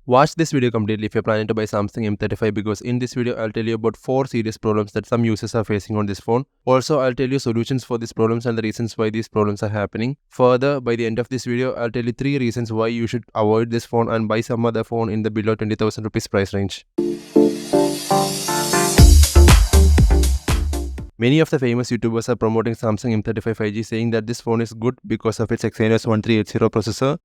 Watch this video completely if you're planning to buy Samsung M35 because in this video I'll tell you about 4 serious problems that some users are facing on this phone. Also, I'll tell you solutions for these problems and the reasons why these problems are happening. Further, by the end of this video, I'll tell you 3 reasons why you should avoid this phone and buy some other phone in the below 20,000 rupees price range. Many of the famous YouTubers are promoting Samsung M35 5G saying that this phone is good because of its Exynos 1380 processor,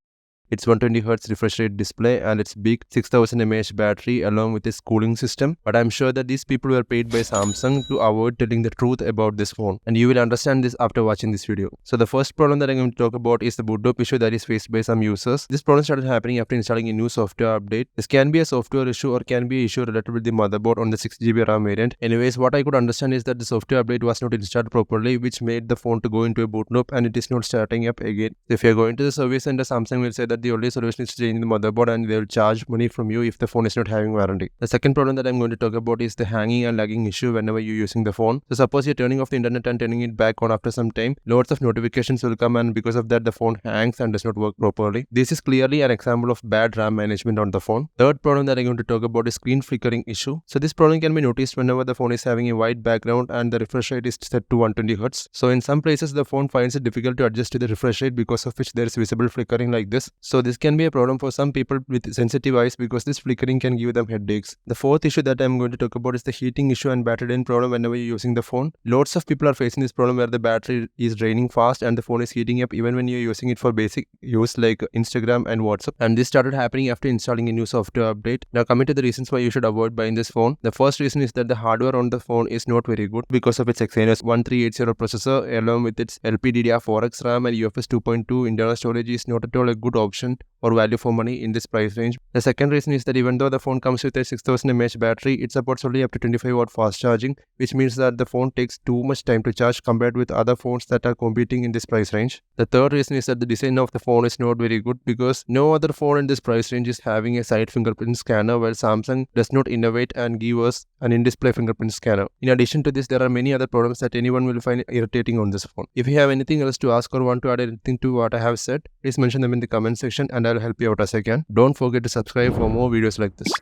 its 120Hz refresh rate display and its big 6000 mAh battery along with its cooling system. But I'm sure that these people were paid by Samsung to avoid telling the truth about this phone. And you will understand this after watching this video. So the first problem that I'm going to talk about is the boot up issue that is faced by some users. This problem started happening after installing a new software update. This can be a software issue or can be an issue related with the motherboard on the 6GB RAM variant. Anyways, what I could understand is that the software update was not installed properly, which made the phone to go into a boot loop and it is not starting up again. If you're going to the service center, Samsung will say that the only solution is to change the motherboard and they will charge money from you if the phone is not having warranty. The second problem that I'm going to talk about is the hanging and lagging issue whenever you're using the phone. So suppose you're turning off the internet and turning it back on after some time, lots of notifications will come and because of that the phone hangs and does not work properly. This is clearly an example of bad RAM management on the phone. Third problem that I'm going to talk about is screen flickering issue. So this problem can be noticed whenever the phone is having a white background and the refresh rate is set to 120Hz. So in some places the phone finds it difficult to adjust to the refresh rate because of which there is visible flickering like this. So this can be a problem for some people with sensitive eyes because this flickering can give them headaches. The fourth issue that I'm going to talk about is the heating issue and battery drain problem whenever you're using the phone. Lots of people are facing this problem where the battery is draining fast and the phone is heating up even when you're using it for basic use like Instagram and WhatsApp. And this started happening after installing a new software update. Now coming to the reasons why you should avoid buying this phone. The first reason is that the hardware on the phone is not very good because of its Exynos 1380 processor along with its LPDDR4X RAM and UFS 2.2 internal storage is not at all a good option or value for money in this price range. The second reason is that even though the phone comes with a 6000 mAh battery, it supports only up to 25 watt fast charging, which means that the phone takes too much time to charge compared with other phones that are competing in this price range. The third reason is that the design of the phone is not very good because no other phone in this price range is having a side fingerprint scanner while Samsung does not innovate and give us an in-display fingerprint scanner. In addition to this, there are many other problems that anyone will find irritating on this phone. If you have anything else to ask or want to add anything to what I have said, please mention them in the comment section and I'll help you out as I can. Don't forget to subscribe for more videos like this.